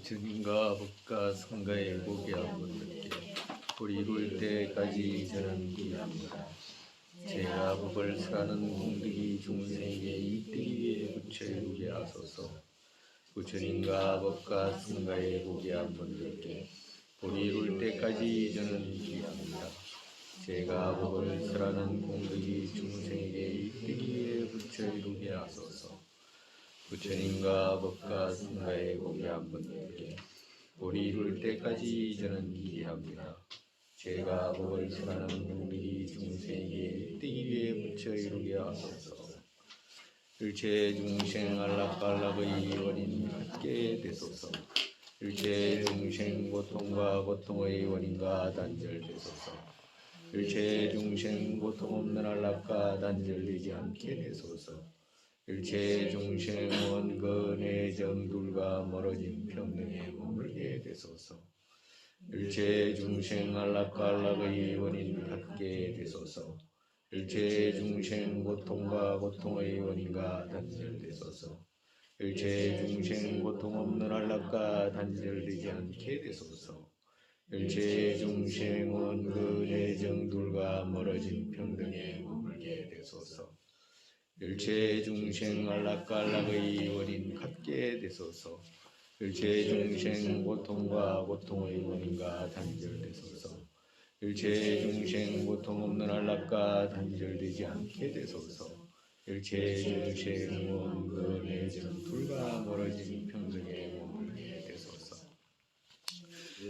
부처님과 법과 성가의 고귀한 분들께 우리 이룰 때까지 저는 기합니다. 제가 법을 설하는 공덕이 중생에게 이뜨기 위해 부처 이루게 하소서. 부처님과 법과 성가의 고귀한 분들께 우리 이룰 때까지 저는 기합니다. 제가 법을 설하는 공덕이 중생에게 이뜨기 위해 부처 이루게 하소서. 부처님과 법과 성가의 고귀한 분들께 우리 이룰 때까지 저는 기대합니다. 제가 법을 설하는 공덕이 중생에게 이뜨기 위해 부처 이루게 하소서. 일체 중생 안락갈락의 원인 갖게 되소서. 일체 중생 고통과 고통의 원인과 단절되소서. 일체 중생 고통 없는 안락과 단절되지 않게 되소서. 일체 중생 원근의 정둘과 멀어진 평등에 머물게 되소서. 일체 중생 안락과 안락의 원인 갖게 되소서. 일체 중생 고통과 고통의 원인과 단절되소서. 일체 중생 고통 없는 안락과 단절되지 않게 되소서. 일체 중생 원근의 정둘과 멀어진 평등에 머물게 되소서. 일체 중생 안락과 안락의 원인 갖게 되소서. 일체 중생 고통과 고통의 원인과 단절되소서. 일체 중생 고통 없는 안락과 단절되지 않게 되소서. 일체 중생 원근의 정둘과 멀어진 평등에 머물게 되소서.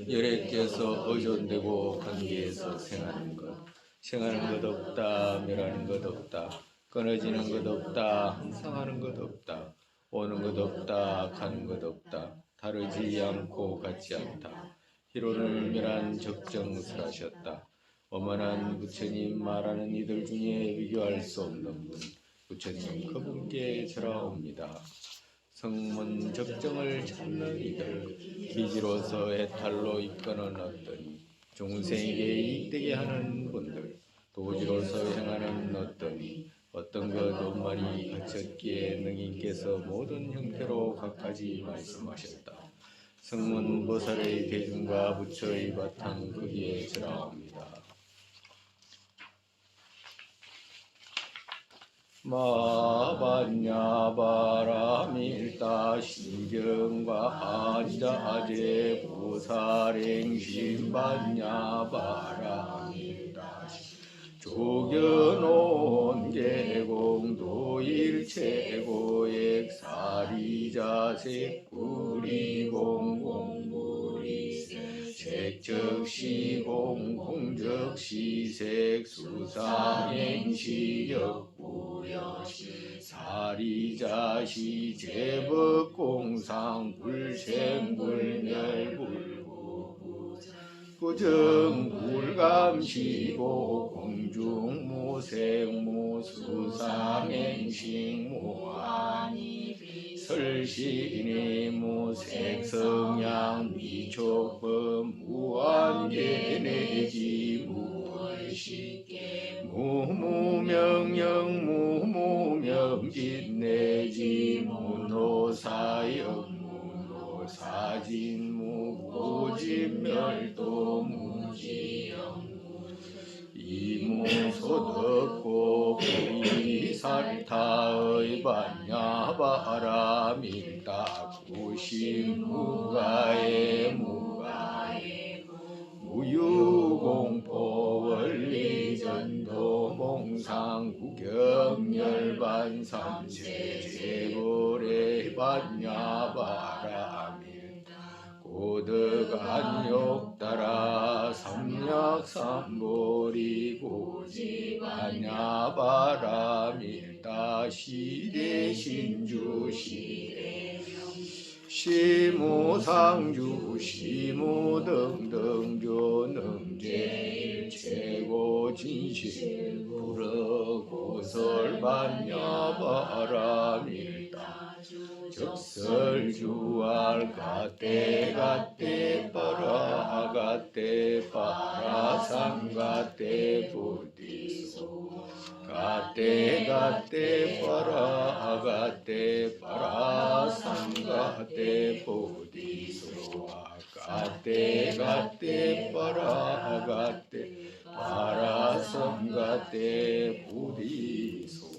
열애께서 의존되고 관계에서 생하는 것, 생하는 것 없다, 멸하는 것 없다, 끊어지는 것 없다, 항상하는 것 없다, 오는 것 없다, 가는 것 없다, 다르지 않고 같지 않다. 희론을 멸한 적정설하셨다. 오만한 부처님 말하는 이들 중에 비교할 수 없는 분, 부처님 그분께 절하옵니다. 성문 적정을 찾는 이들, 기지로서 해탈로 이끄는 어떠니, 중생에게 이익되게 하는 분들, 도지로서 행하는 어떠니, 어떤 것 원만히 갖췄기에 능인께서 모든 형태로 갖가지 말씀하셨다. 성문보살의 대중과 부처의 바탕 거기에 절하옵니다. 마반야바라밀다 신경과 안자제 보살행심반야바라밀다 조견온 계공도 일체고액 사리자색 구리공공구리 색적시공 공적시색 수상행시역구여시 사리자시 제법공상 불생불멸불구 부정불감시고 공중무생무 수상행식무아니 설신이무 색성양 미촉법 무한계내지 무의식계 무무명령 무무명진내지 무노사역 무노사진 무고진멸도 무지영 이무소득고 부이살타의 반야바라밀다 구심무가의 무유공포 원리전도 몽상 구경열반 삼세 제보레 반야바라밀 고득안욕따라 삼약삼보리 고지반야바라밀다 시대신주 시무상주 시무등등조 능제일 최고진실 불어고설반야바라밀다 적설주알 가떼 빠라 상가떼 부디소 가떼 가떼 빠라 가떼 빠라 삼가떼 보디소와 가떼 가떼 빠라 가떼 빠라 삼가떼 보디소와.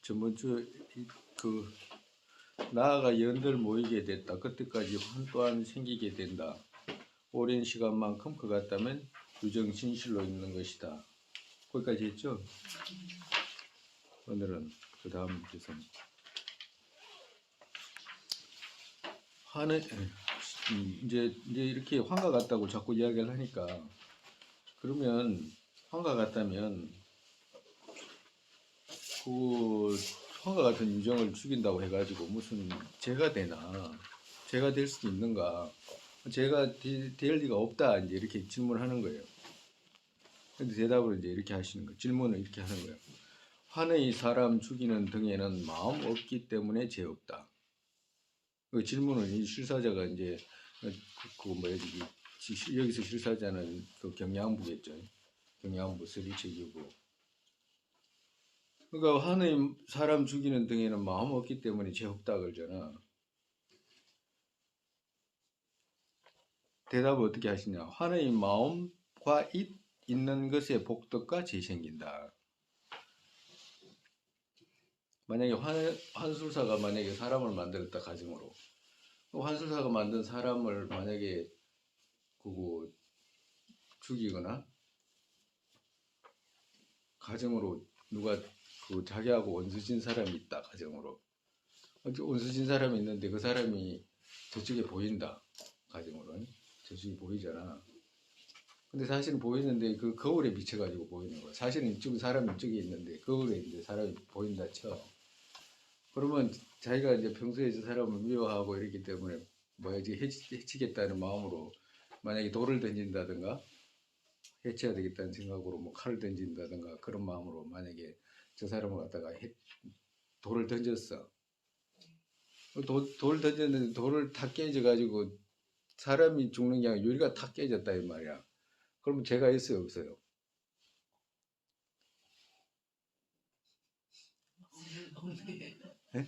저번 주에 그 나아가 연들 모이게 됐다. 그때까지 환 또한 생기게 된다. 오랜 시간만큼 그 같다면 유정 진실로 있는 것이다. 거기까지 했죠? 오늘은 그 다음 주선 환은 이제 이렇게 환과 같다고 자꾸 이야기를 하니까, 그러면 환과 같다면 그 환과 같은 유정을 죽인다고 해가지고 무슨 죄가 되나, 죄가 될 수도 있는가, 죄가 될 리가 없다, 이제 이렇게 질문하는 거예요. 근데 대답을 이제 이렇게 하시는 거예요. 질문을 이렇게 하는 거예요. 환의 사람 죽이는 등에는 마음 없기 때문에 죄 없다. 그 질문을 이 실사자가 이제 그 뭐야, 여기서 실사자는 그 경양부겠죠. 경양부 서리책이고. 그러니까 환의 사람 죽이는 등에는 마음 없기 때문에 죄 없다 그러잖아. 대답을 어떻게 하시냐? 환의 마음과 있는 것에 복덕과 죄 생긴다. 만약에 환술사가 만약에 사람을 만들었다 가정으로, 환술사가 만든 사람을 만약에 그거 죽이거나 가정으로 누가 그 자기하고 원수진 사람이 있다 가정으로, 원수진 사람이 있는데 그 사람이 저쪽에 보인다 가정으로, 저쪽에 보이잖아. 근데 사실은 보이는데 그 거울에 비춰가지고 보이는 거야. 사실은 이쪽 사람이 이쪽에 있는데 거울에 이제 사람이 보인다 쳐. 그러면 자기가 이제 평소에 저 사람을 미워하고 이렇기 때문에 뭐야지 해치겠다는 마음으로 만약에 돌을 던진다든가 해쳐야 되겠다는 생각으로 뭐 칼을 던진다든가 그런 마음으로 만약에 저 사람을 갖다가 돌을 던졌어. 돌 던졌는데 돌을 다 깨져가지고 사람이 죽는 게 아니라 유리가 다 깨졌다 이 말이야. 그러면 죄가 있어요 없어요? 네?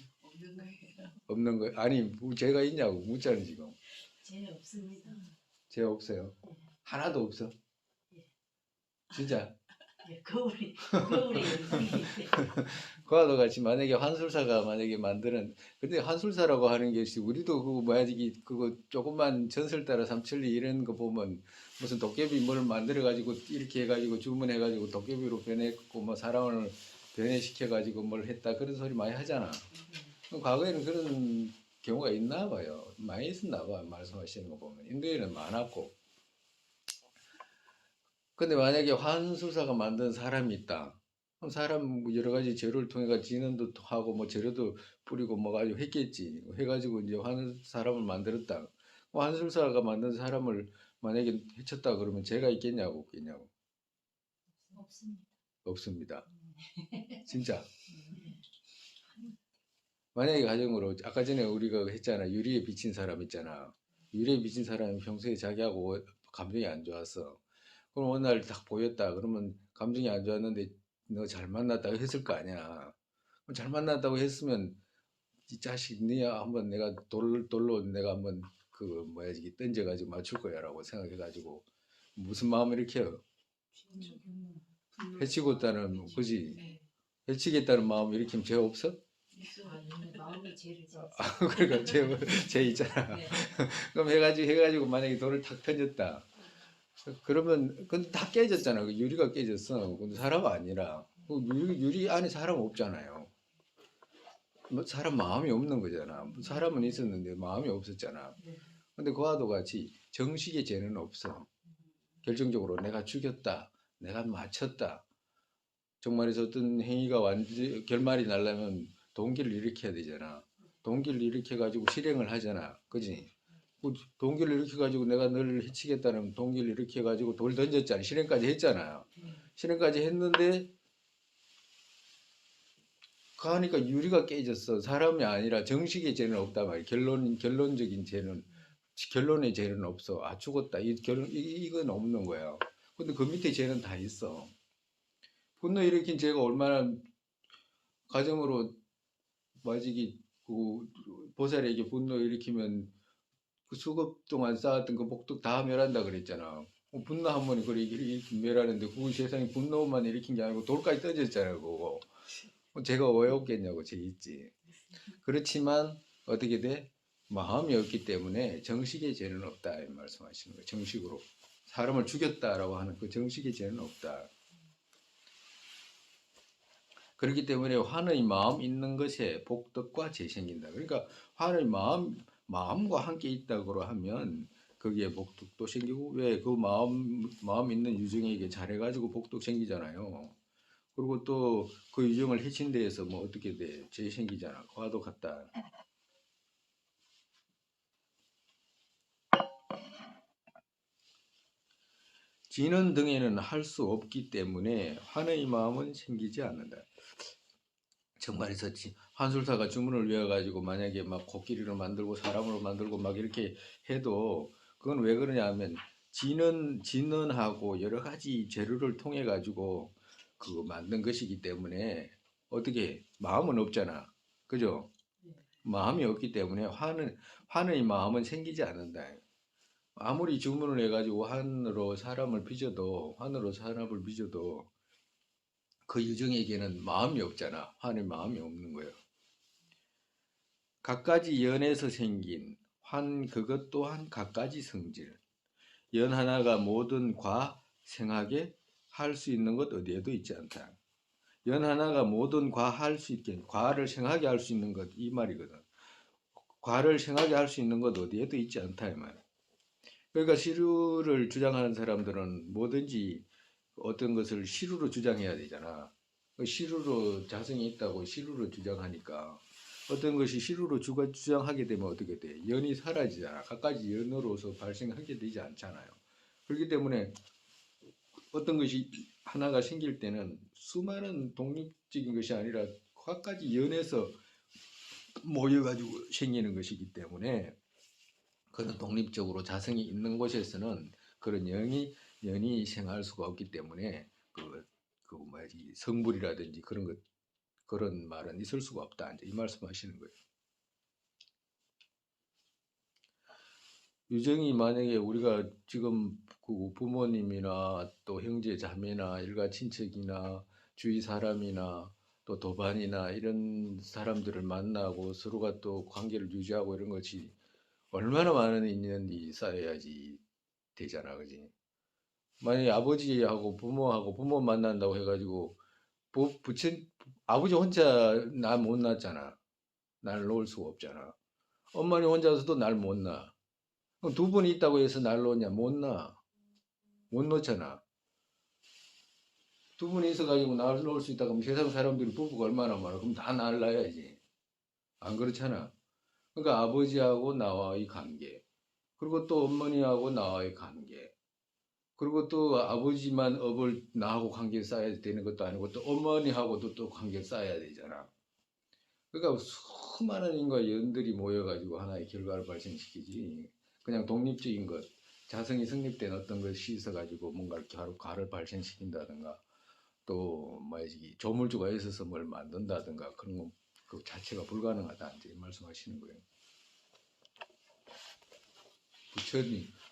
없는 거예요. 아니 죄가 있냐고 묻자는 지금. 죄 없습니다. 죄 없어요? 예. 하나도 없어? 예. 진짜? 예, 거울에 연상이 그와 같이 만약에 환술사가 만약에 만드는, 근데 환술사라고 하는 게 우리도 그거 뭐야 그거 조금만 전설 따라 삼천리 이런 거 보면 무슨 도깨비 뭘 만들어 가지고 이렇게 해가지고 주문해 가지고 도깨비로 변했고 뭐 사람을 변해시켜 가지고 뭘 했다 그런 소리 많이 하잖아. 과거에는 그런 경우가 있나 봐요. 많이 있었나 봐 말씀하시는 거 보면 인도에는 많았고. 근데 만약에 환술사가 만든 사람이 있다. 그럼 사람 여러 가지 재료를 통해 진원도 하고 뭐 재료도 뿌리고 뭐 가지고 했겠지. 해가지고 이제 사람을 만들었다. 환술사가 만든 사람을 만약에 해쳤다 그러면 죄가 있겠냐고 없겠냐고. 없습니다. 없습니다. 진짜. 만약에 가정으로 아까 전에 우리가 했잖아. 유리에 비친 사람 있잖아. 유리에 비친 사람이 평소에 자기하고 감정이 안 좋았어. 그럼 어느 날 딱 보였다. 그러면 감정이 안 좋았는데 너 잘 만났다고 했을 거 아니야. 그럼 잘 만났다고 했으면 이 자식 니야 한번 내가 돌로 내가 한번 그 뭐야 이게 던져가지고 맞출 거야라고 생각해가지고 무슨 마음을 일으켜요? 해치겠다는 그지? 해치겠다는 마음 일으키면 죄 없어? 마음이 죄를 지었어. 그러니까 죄 있잖아. 네. 그럼 해가지고 만약에 돌을 탁 던졌다. 그러면 근데 다 깨졌잖아. 그 유리가 깨졌어. 근데 사람 아니라 그 유리 안에 사람 없잖아요. 뭐 사람 마음이 없는 거잖아. 사람은 있었는데 마음이 없었잖아. 근데 그와도 같이 정식의 죄는 없어. 결정적으로 내가 죽였다, 내가 맞췄다. 정말에서 어떤 행위가 결말이 나려면 동기를 일으켜야 되잖아. 동기를 일으켜 가지고 실행을 하잖아. 그지? 그 동기를 일으켜 가지고 내가 너를 해치겠다는 동기를 일으켜 가지고 돌 던졌잖아. 실행까지 했잖아요. 실행까지 했는데 가니까 유리가 깨졌어. 사람이 아니라 정식의 죄는 없단 말이야. 결론적인 죄는 결론의 죄는 없어. 아 죽었다. 이건 없는 거야. 근데 그 밑에 죄는 다 있어. 분노 일으킨 죄가 얼마나 가정으로 맞이기 그 보살에게 분노 일으키면 그 수급 동안 쌓았던 그 복덕 다 멸한다 그랬잖아. 분노 한 번에 그래 일으킨 멸하는데 그 세상에 분노만 일으킨 게 아니고 돌까지 떠졌잖아요. 그거. 제가 왜 없겠냐고 죄 있지. 그렇지만 어떻게 돼? 마음이 없기 때문에 정식의 죄는 없다 이 말씀하시는 거예요. 정식으로 사람을 죽였다라고 하는 그 정식의 죄는 없다. 그렇기 때문에 환의 마음 있는 것에 복덕과 죄 생긴다. 그러니까 환의 마음과 함께 있다고 하면 거기에 복덕도 생기고 왜 그 마음 있는 유정에게 잘해가지고 복덕 생기잖아요. 그리고 또 그 유정을 해친 데에서 뭐 어떻게 돼? 죄 생기잖아. 과도 같다. 지는 등에는 할 수 없기 때문에 환의 마음은 생기지 않는다. 정말 있었지. 한술사가 주문을 외워가지고 만약에 막 코끼리를 만들고 사람으로 만들고 막 이렇게 해도 그건 왜 그러냐 하면 진은하고 여러 가지 재료를 통해 가지고 그 만든 것이기 때문에 어떻게 마음은 없잖아. 그죠? 마음이 없기 때문에 환의 마음은 생기지 않는다. 아무리 주문을 해가지고 환으로 사람을 빚어도 그 유정에게는 마음이 없잖아. 환의 마음이 없는 거예요. 갖가지 연에서 생긴 환 그것 또한 갖가지 성질. 연 하나가 모든 생하게 할 수 있는 것 어디에도 있지 않다. 연 하나가 모든 할 수 있게 과를 생하게 할 수 있는 것 이 말이거든. 과를 생하게 할 수 있는 것 어디에도 있지 않다 이 말. 그러니까 시루를 주장하는 사람들은 뭐든지 어떤 것을 시루로 주장해야 되잖아. 시루로 자성이 있다고 시루로 주장하니까 어떤 것이 시루로 주장하게 되면 어떻게 돼? 연이 사라지잖아. 갖가지 연으로서 발생하게 되지 않잖아요. 그렇기 때문에 어떤 것이 하나가 생길 때는 수많은 독립적인 것이 아니라 갖가지 연에서 모여가지고 생기는 것이기 때문에 그런 독립적으로 자성이 있는 곳에서는 그런 연이 생할 수가 없기 때문에 그 뭐지 성불이라든지 그런 말은 있을 수가 없다. 이제 이 말씀하시는 거예요. 유정이 만약에 우리가 지금 그 부모님이나 또 형제 자매나 일가 친척이나 주위 사람이나 또 도반이나 이런 사람들을 만나고 서로가 또 관계를 유지하고 이런 것이 얼마나 많은 인연이 쌓여야지 되잖아, 그지? 만약에 아버지하고 부모하고 부모 만난다고 해가지고 부친 아버지 혼자 날 못 낳았잖아. 날 놓을 수가 없잖아. 엄마는 혼자서도 날 못 낳아. 그럼 두 분이 있다고 해서 날 놓냐? 못 낳아. 못 놓잖아. 두 분이 있어가지고 날 놓을 수 있다 그러면 세상 사람들이 부부가 얼마나 많아. 그럼 다 날 낳아야지. 안 그렇잖아. 그러니까 아버지하고 나와의 관계. 그리고 또 어머니하고 나와의 관계. 그리고 또 아버지만 업을 나하고 관계 쌓아야 되는 것도 아니고 또 어머니하고도 또 관계 쌓아야 되잖아. 그러니까 수많은 인과 연들이 모여가지고 하나의 결과를 발생시키지. 그냥 독립적인 것, 자성이 성립된 어떤 것이 있어가지고 뭔가 이렇게 과를 발생시킨다든가 또 뭐지 조물주가 있어서 뭘 만든다든가 그런 거 그 자체가 불가능하다 이제 말씀하시는 거예요.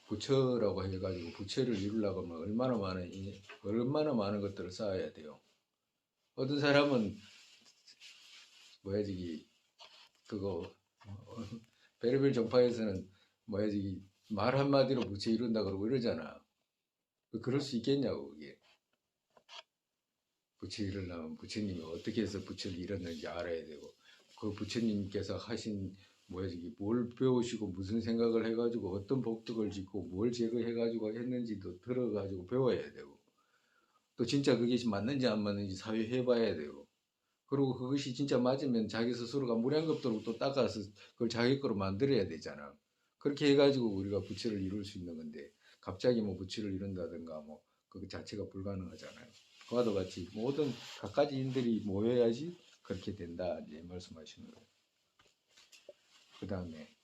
부처라고 해가지고 부처를 이루려고 하면 얼마나 많은 것들을 쌓아야 돼요. 어떤 사람은 뭐야지 그거 베르벨 정파에서는 뭐야지 말 한마디로 부처 이룬다 그러고 이러잖아. 그럴 수 있겠냐고 그게. 부처 이루려면 부처님이 어떻게 해서 부처를 이뤘는지 알아야 되고 그 부처님께서 하신 뭐야지 뭘 배우시고 무슨 생각을 해가지고 어떤 복덕을 짓고 뭘 제거해가지고 했는지도 들어가지고 배워야 되고 또 진짜 그게 맞는지 안 맞는지 사회해봐야 되고 그리고 그것이 진짜 맞으면 자기 스스로가 물 한 겁도 또 닦아서 그걸 자기 거로 만들어야 되잖아. 그렇게 해가지고 우리가 부처를 이룰 수 있는 건데 갑자기 뭐 부처를 이룬다든가 뭐 그 자체가 불가능하잖아요. 그와 같이 모든 갖가지 인들이 모여야지 그렇게 된다 이제 말씀하시는 거예요. 그 다음에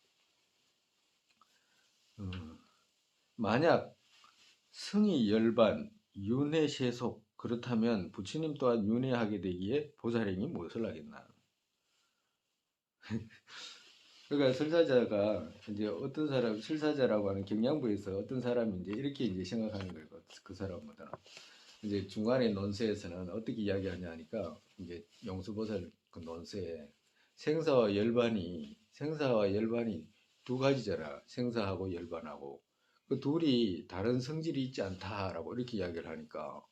만약 승이 열반 윤회세속 그렇다면 부처님 또한 윤회하게 되기에 보살행이 무엇을 하겠나? 그러니까 설사자가 이제 어떤 사람 설사자라고 하는 경양부에서 어떤 사람이 이제 이렇게 이제 생각하는 거예요. 그 사람보다는 이제 중간에 논세에서는 어떻게 이야기하냐 하니까 이제 영수보살 그 논세에 생사와 열반이 두 가지잖아. 생사하고 열반하고 그 둘이 다른 성질이 있지 않다라고 이렇게 이야기를 하니까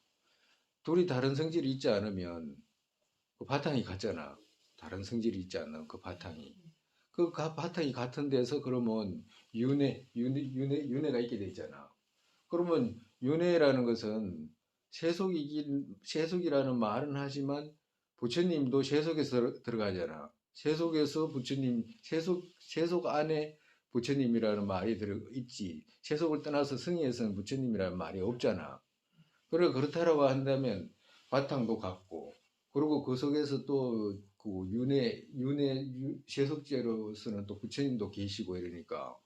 둘이 다른 성질이 있지 않으면 그 바탕이 같잖아. 다른 성질이 있지 않는 그 바탕이. 그 바탕이 같은 데서 그러면 윤회가 있게 되잖아. 그러면 윤회라는 것은 세속이라는 말은 하지만 부처님도 세속에서 들어가잖아. 세속에서 부처님, 세속 안에 부처님이라는 말이 들어있지. 세속을 떠나서 승의에서는 부처님이라는 말이 없잖아. 그래, 그렇다라고 한다면 바탕도 같고, 그리고 그 속에서 또 그 세속제로서는 또 부처님도 계시고 이러니까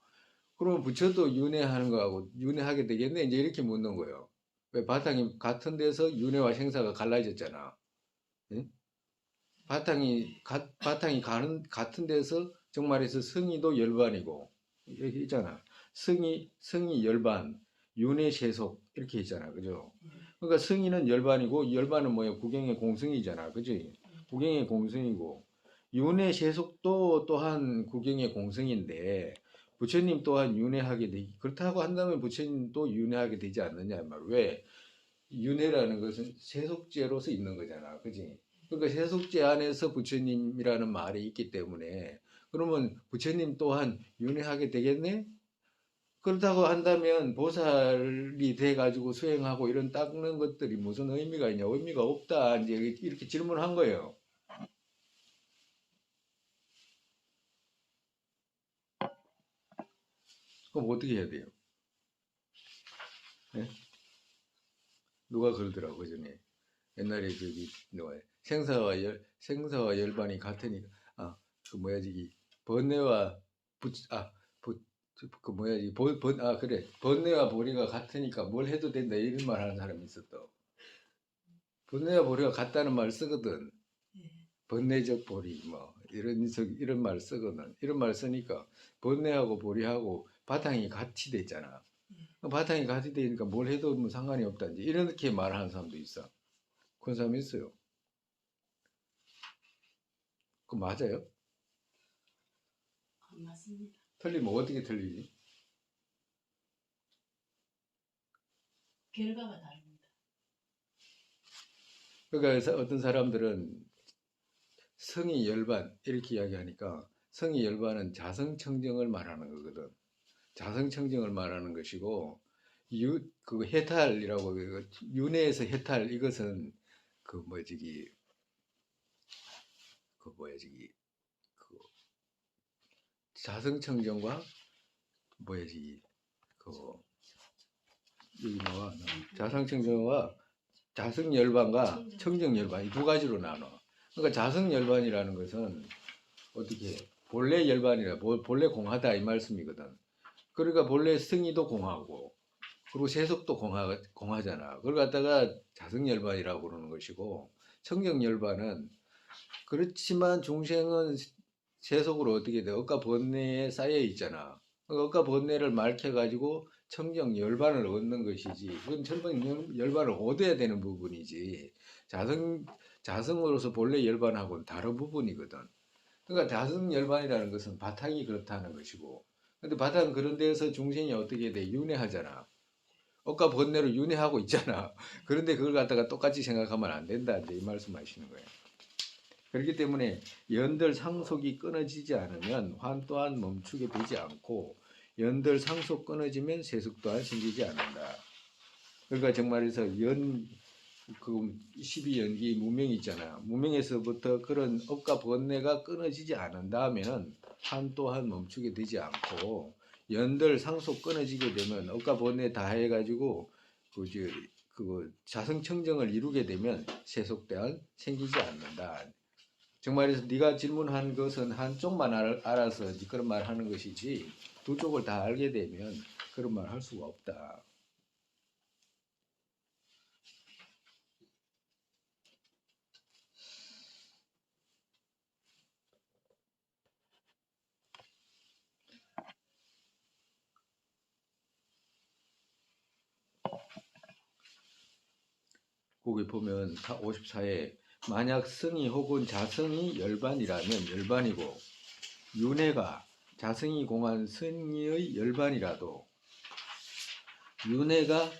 그러면 부처도 윤회하는 거하고 윤회하게 되겠네? 이제 이렇게 묻는 거예요. 왜 바탕이 같은 데서 윤회와 생사가 갈라졌잖아. 응? 바탕이 같은 데서 정말에서 승의도 열반이고 이렇게 있잖아. 승이 열반, 윤회 세속 이렇게 있잖아. 그죠? 그러니까 승의는 열반이고 열반은 뭐야? 구경의 공승이잖아. 그지? 구경의 공승이고 윤회 세속도 또한 구경의 공승인데 부처님 또한 윤회하게 되기 그렇다고 한다면 부처님도 윤회하게 되지 않느냐 말. 왜? 윤회라는 것은 세속죄로서 있는 거잖아. 그지? 그러니까 세속죄 안에서 부처님이라는 말이 있기 때문에 그러면 부처님 또한 윤회하게 되겠네? 그렇다고 한다면 보살이 돼가지고 수행하고 이런 닦는 것들이 무슨 의미가 있냐? 의미가 없다. 이제 이렇게 질문한 거예요. 그럼 어떻게 해야 돼요? 네? 누가 그러더라고, 그 전에. 옛날에 저기 뭐야 생사와 열반이 같으니까 그 뭐야 저기 번뇌와 그 뭐야 지 그래 번뇌와 보리가 같으니까 뭘 해도 된다 이런 말 하는 사람이 있었어. 번뇌와 보리가 같다는 말 쓰거든. 번뇌적 보리 뭐 이런 말 쓰거든. 이런 말 쓰니까 번뇌하고 보리하고 바탕이 같이 돼 있잖아. 바탕이 같이 되니까 뭘 해도 뭐 상관이 없다든지 이렇게 말하는 사람도 있어. 그런 사람이 있어요. 그 맞아요? 맞습니다. 틀리면 어떻게 틀리지? 결과가 다릅니다. 그러니까 어떤 사람들은 성이 열반 이렇게 이야기하니까 성이 열반은 자성청정을 말하는 거거든. 자성청정을 말하는 것이고 그 해탈이라고 윤회에서 해탈 이것은 그 뭐지기 그 뭐야지기 그 자성청정과 뭐야지 그 여기 나와 자성청정과 자성열반과 청정열반 이 두 가지로 나눠. 그러니까 자성열반이라는 것은 어떻게 본래 열반이라 본래 공하다 이 말씀이거든. 그러니까 본래 승의도 공하고 그리고 세속도 공하잖아. 그걸 갖다가 자성열반이라고 그러는 것이고 청정열반은 그렇지만 중생은 세속으로 어떻게 돼? 억가 번뇌에 쌓여 있잖아. 억가 번뇌를 말켜가지고 청정 열반을 얻는 것이지. 그건 청정 열반을 얻어야 되는 부분이지. 자성 자성으로서 본래 열반하고는 다른 부분이거든. 그러니까 자성 열반이라는 것은 바탕이 그렇다는 것이고. 근데 바탕 그런 데서 중생이 어떻게 돼? 윤회하잖아. 억가 번뇌로 윤회하고 있잖아. 그런데 그걸 갖다가 똑같이 생각하면 안 된다. 이 말씀하시는 거예요. 그렇기 때문에 연들 상속이 끊어지지 않으면 환 또한 멈추게 되지 않고 연들 상속 끊어지면 세속 또한 생기지 않는다. 그러니까 정말에서 그 12연기 무명 있잖아요. 무명에서부터 그런 업과 번뇌가 끊어지지 않은 다음에는 환 또한 멈추게 되지 않고 연들 상속 끊어지게 되면 업과 번뇌 다 해가지고 그 자성청정을 이루게 되면 세속대안 생기지 않는다. 정말에서 네가 질문한 것은 한쪽만 알아서 그런 말 하는 것이지 두 쪽을 다 알게 되면 그런 말 할 수가 없다. 거기 보면 54에 만약 성이 혹은 자성이 열반이라면 열반이고 윤회가 자성이 공한 성의의 열반이라도 윤회가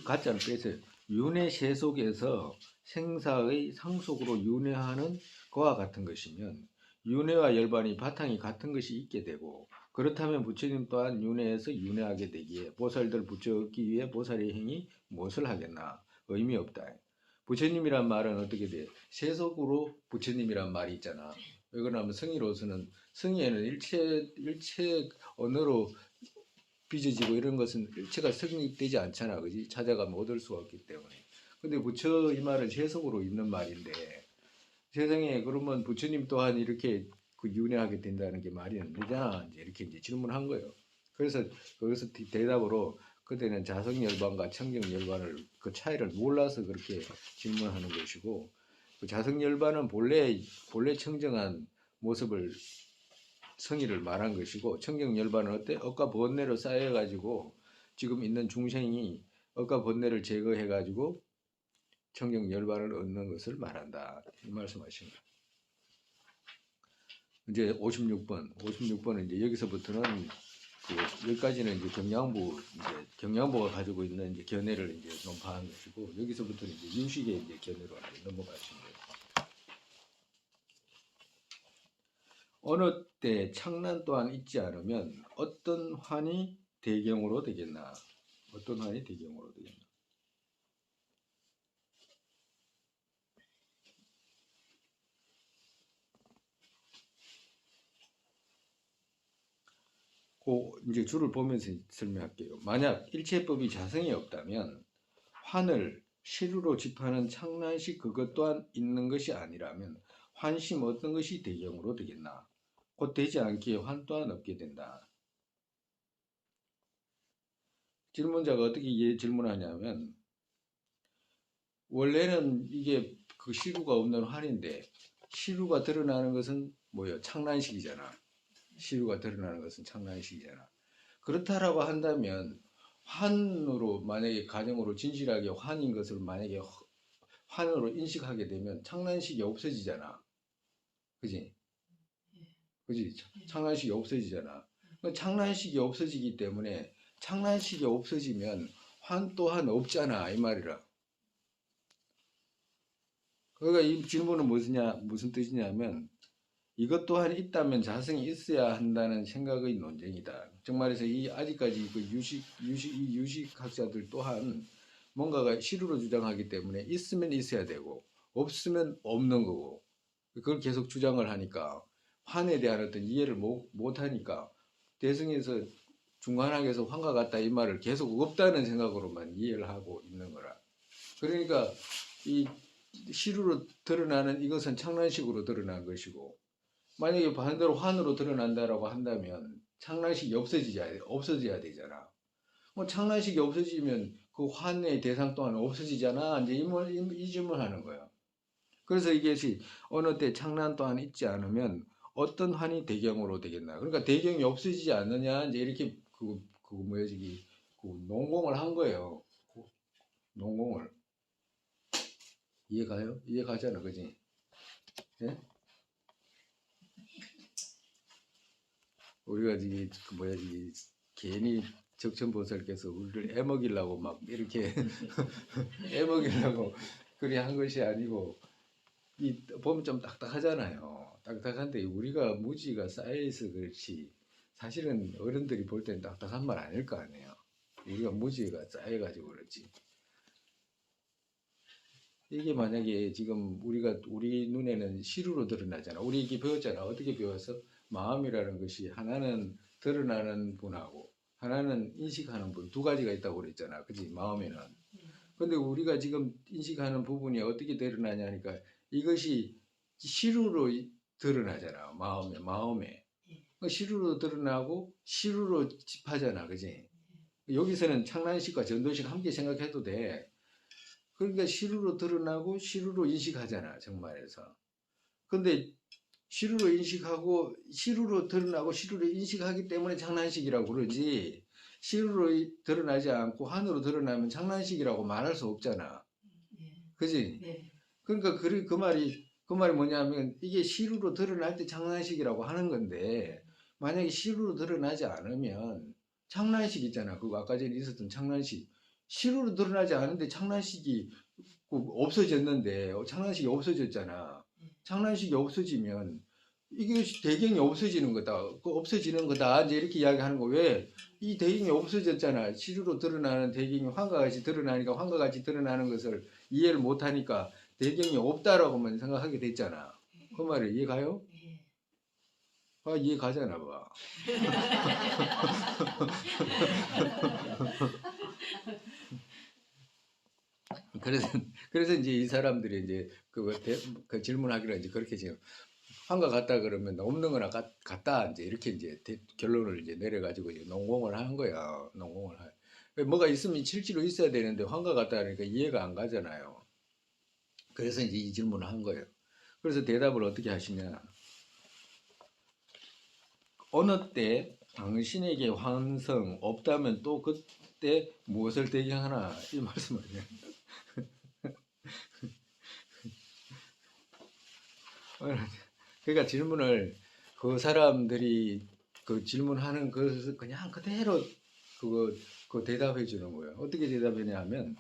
가짜를 빼세요. 윤회 세속에서 생사의 상속으로 윤회하는 거와 같은 것이면 윤회와 열반이 바탕이 같은 것이 있게 되고 그렇다면 부처님 또한 윤회에서 윤회하게 되기에 보살들 부처 얻기 위해 보살의 행위 무엇을 하겠나 의미 없다. 부처님이란 말은 어떻게 돼? 세속으로 부처님이란 말이 있잖아. 왜 그러냐면 성의로서는 성의에는 일체 언어로 빚어지고 이런 것은 일체가 성립되지 않잖아. 그지? 찾아가면 얻을 수가 없기 때문에. 근데 부처 이 말은 세속으로 있는 말인데 세상에 그러면 부처님 또한 이렇게 그 윤회하게 된다는 게 말이 안 되잖아. 이렇게 이제 질문한 거예요. 그래서 거기서 대답으로 그때는 자성열반과 청정열반을 그 차이를 몰라서 그렇게 질문하는 것이고 그 자성열반은 본래 청정한 모습을 성의를 말한 것이고 청정열반은 어때? 억과 번뇌로 쌓여가지고 지금 있는 중생이 억과 번뇌를 제거해가지고 청정열반을 얻는 것을 말한다. 이 말씀하신 거예요. 이제 56번은 이제 여기서부터는 그 여기까지는 이제 경양보가 가지고 있는 이제 견해를 이제 논파한 것이고 여기서부터는 이제 유식의 이제 견해로 넘어가시면 돼요. 어느 때 창난 또한 있지 않으면 어떤 환이 대경으로 되겠나? 어떤 환이 대경으로 되겠나? 그 이제 줄을 보면서 설명할게요. 만약 일체법이 자성이 없다면 환을 실루로 집하는 창난시 그것 또한 있는 것이 아니라면 환심 어떤 것이 대경으로 되겠나? 곧 되지 않기에 환 또한 없게 된다. 질문자가 어떻게 질문하냐면 원래는 이게 그 시루가 없는 환인데 시루가 드러나는 것은 뭐예요? 창난식이잖아. 시루가 드러나는 것은 창난식이잖아. 그렇다라고 한다면 환으로 만약에 가정으로 진실하게 환인 것을 만약에 환으로 인식하게 되면 창난식이 없어지잖아. 그지? 그지? 창난식이 없어지잖아. 창난식이 없어지기 때문에 창난식이 없어지면 환 또한 없잖아. 이 말이라. 그러니까 이 질문은 무슨 뜻이냐면 이것 또한 있다면 자성이 있어야 한다는 생각의 논쟁이다. 정말해서 이 아직까지 그 이 유식학자들 또한 뭔가가 실루로 주장하기 때문에 있으면 있어야 되고 없으면 없는 거고 그걸 계속 주장을 하니까 환에 대한 어떤 이해를 못 하니까 대승에서 중간학에서 환과 같다 이 말을 계속 없다는 생각으로만 이해를 하고 있는 거라. 그러니까 이 실루로 드러나는 이것은 창난식으로 드러난 것이고 만약에 반대로 환으로 드러난다라고 한다면 창난식이 없어져야 되잖아. 뭐 창난식이 없어지면 그 환의 대상 또한 없어지잖아. 이제 이 질문하는 거야. 그래서 이것이 어느 때 창난 또한 있지 않으면 어떤 환이 대경으로 되겠나. 그러니까 대경이 없어지지 않느냐. 이제 이렇게 그 뭐야 저기 그 논공을 한 거예요. 논공을 이해가요? 이해가잖아, 그지? 예? 우리가 저기 그 뭐야 저기 괜히 적천보살께서 우리를 애먹이려고 막 이렇게 애먹이려고 그리 한 것이 아니고 이 보면 좀 딱딱하잖아요. 딱딱한데 우리가 무지가 쌓여서 그렇지 사실은 어른들이 볼 때는 딱딱한 말 아닐 거 아니에요. 우리가 무지가 쌓여가지고 그렇지. 이게 만약에 지금 우리 눈에는 시루로 드러나잖아. 우리 이게 배웠잖아. 어떻게 배워서 마음이라는 것이 하나는 드러나는 분하고 하나는 인식하는 분 두 가지가 있다고 그랬잖아. 그지? 마음에는. 근데 우리가 지금 인식하는 부분이 어떻게 드러나냐니까 이것이 시루로 드러나잖아. 마음에. 시루로 드러나고 시루로 집하잖아. 그지? 여기서는 창란식과 전도식 함께 생각해도 돼. 그러니까 시루로 드러나고 시루로 인식하잖아. 정말에서. 근데 시루로 인식하고 시루로 드러나고 시루로 인식하기 때문에 장난식이라고 그러지. 시루로 드러나지 않고 한으로 드러나면 장난식이라고 말할 수 없잖아. 그지? 네. 그러니까 그 말이 뭐냐면 이게 시루로 드러날 때 장난식이라고 하는 건데 만약에 시루로 드러나지 않으면 장난식 있잖아. 그거 아까 전에 있었던 장난식. 시루로 드러나지 않은데 장난식이 없어졌는데 장난식이 없어졌잖아. 장난식이 없어지면 이게 배경이 없어지는 거다. 없어지는 거다. 이제 이렇게 이야기하는 거. 왜? 이 배경이 없어졌잖아. 시루로 드러나는 배경이 환과 같이 드러나니까 환과 같이 드러나는 것을 이해를 못하니까 배경이 없다라고만 생각하게 됐잖아. 그 말이 이해가요? 네. 아, 이해가잖아, 봐. 그래서 이제 이 사람들이 이제 그 질문하기로 이제 그렇게 지금 한가 같다 그러면 없는 거나 같다 이제 이렇게 이제 결론을 이제 내려가지고 이제 농공을 하는 거야. 농공을 하. 뭐가 있으면 실제로 있어야 되는데 환가 같다 그러니까 이해가 안 가잖아요. 그래서 이제 이 질문을 한 거예요. 그래서 대답을 어떻게 하시냐? 어느 때 당신에게 환성 없다면 또 그때 무엇을 대경하나 이 말씀을 해요. 그러니까 질문을 그 사람들이 그 질문하는 것을 그냥 그대로 그 대답해 주는 거예요. 어떻게 대답하냐면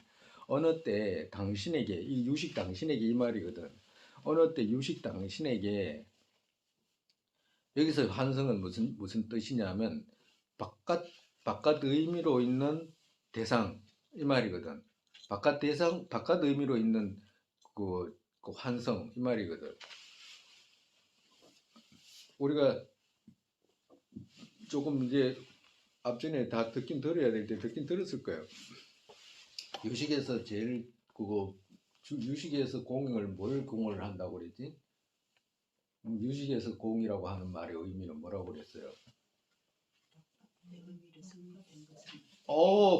어느 때 당신에게 이 유식 당신에게 이 말이거든. 어느 때 유식 당신에게 여기서 환성은 무슨 뜻이냐면 바깥 의미로 있는 대상 이 말이거든. 바깥 대상 바깥 의미로 있는 그 환성 이 말이거든. 우리가 조금 이제 앞전에 다 듣긴 들어야 될 때 듣긴 들었을 거예요. 유식에서 제일 유식에서 공을 뭘 공을 한다고 그랬지? 유식에서 공이라고 하는 말의 의미는 뭐라고 그랬어요?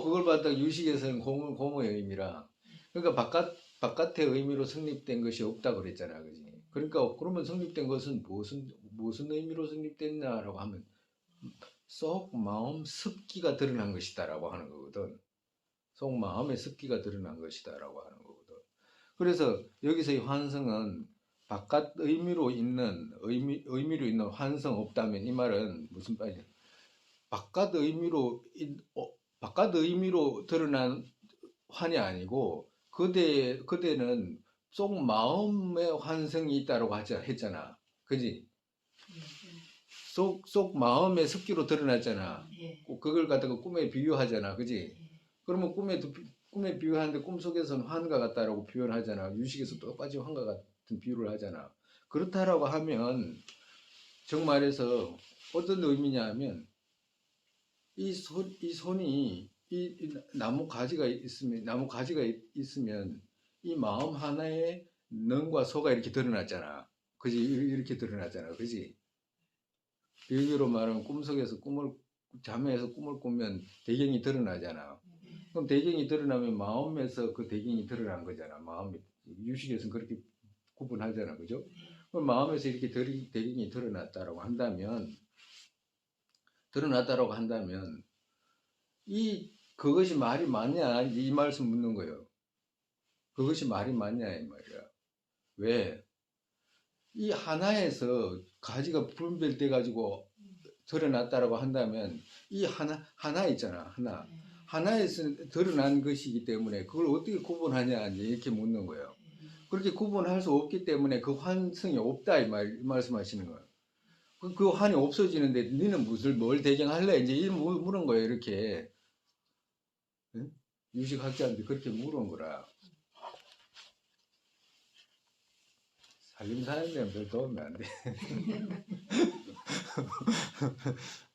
그걸 봤다. 유식에서는 공의 의미라. 그러니까 바깥의 의미로 성립된 것이 없다 그랬잖아, 그지? 그러니까 그러면 성립된 것은 무슨 의미로 성립됐냐라고 하면 속 마음 습기가 드러난 것이다라고 하는 거거든. 속 마음의 습기가 드러난 것이다라고 하는 거거든. 그래서 여기서의 환성은 바깥 의미로 있는 의미로 있는 환성 없다면 이 말은 무슨 말이냐? 바깥 의미로 드러난 환이 아니고 그대는 속 마음의 환성이 있다라고 했잖아. 그지? 속 마음의 습기로 드러났잖아. 그걸 갖다가 꿈에 비유하잖아. 그지? 그러면 꿈에 비유하는데 꿈속에서는 환과 같다라고 표현하잖아. 유식에서 똑같이 환과 같은 비유를 하잖아. 그렇다라고 하면 정말에서 어떤 의미냐 하면 이 손이 이 나무 가지가 있으면 이 마음 하나에 능과 소가 이렇게 드러났잖아. 그지? 이렇게 드러났잖아. 그지? 비유로 말하면 잠에서 꿈을 꾸면 대경이 드러나잖아. 그럼 대경이 드러나면 마음에서 그 대경이 드러난 거잖아. 유식에서는 그렇게 구분하잖아. 그죠? 그럼 마음에서 이렇게 대경이 드러났다라고 한다면 그것이 말이 맞냐? 이 말씀 묻는 거예요. 그것이 말이 맞냐 이 말이야. 왜? 이 하나에서 가지가 분별돼 가지고 드러났다라고 한다면 이 하나 있잖아. 하나에서 드러난 것이기 때문에 그걸 어떻게 구분하냐 이렇게 묻는 거예요. 그렇게 구분할 수 없기 때문에 그 환성이 없다 이 말씀하시는 거예요. 그 환이 없어지는데 너는 뭘 대경할래? 이제 이 물은 거예요. 이렇게 응? 유식학자한테 그렇게 물은 거라. 한림사님은 별 도움이 안 돼.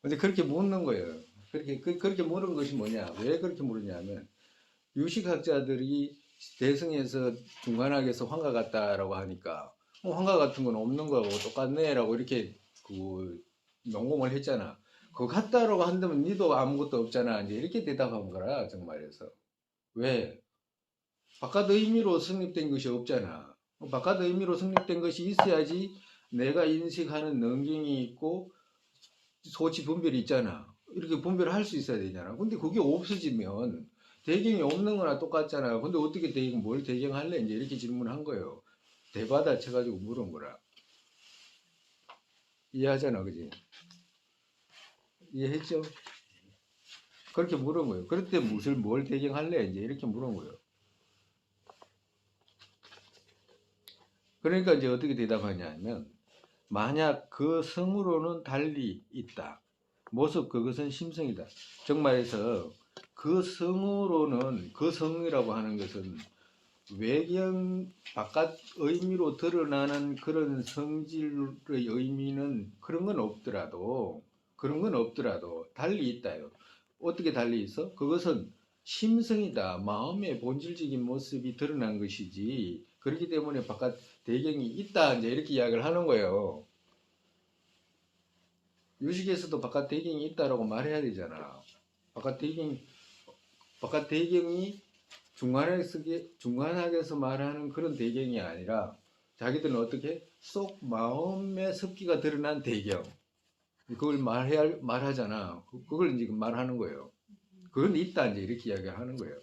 근데 그렇게 묻는 거예요. 그렇게 물은 것이 뭐냐? 왜 그렇게 물으냐면 유식학자들이 대승에서 중간학에서 환가 같다라고 하니까 환가 같은 건 없는 거하고 똑같네라고 이렇게 그 농공을 했잖아. 그거 같다라고 한다면 니도 아무것도 없잖아. 이제 이렇게 대답한 거라 정말에서 왜 바깥 의미로 성립된 것이 없잖아. 바깥 의미로 성립된 것이 있어야지 내가 인식하는 능경이 있고 소치 분별이 있잖아. 이렇게 분별을 할 수 있어야 되잖아. 근데 그게 없어지면 대경이 없는 거나 똑같잖아. 근데 어떻게 뭘 대경할래? 이제 이렇게 질문한 거예요. 대받아 쳐가지고 물은 거라. 이해하잖아, 그지? 이해했죠? 그렇게 물은 거예요. 그럴 때 뭘 대경할래? 이제 이렇게 물은 거예요. 그러니까 이제 어떻게 대답하냐면, 만약 그 성으로는 달리 있다. 모습 그것은 심성이다. 정말해서 그 성으로는 그 성이라고 하는 것은 외경 바깥 의미로 드러나는 그런 성질의 의미는 그런 건 없더라도 달리 있다요. 어떻게 달리 있어? 그것은 심성이다. 마음의 본질적인 모습이 드러난 것이지. 그렇기 때문에 바깥 대경이 있다. 이제 이렇게 이야기를 하는 거예요. 유식에서도 바깥 대경이 있다라고 말해야 되잖아. 바깥 대경이 중간학에서 말하는 그런 대경이 아니라 자기들은 어떻게 속 마음의 습기가 드러난 대경. 그걸 말하잖아. 그걸 이제 말하는 거예요. 그건 있다 이제 이렇게 이야기하는 거예요.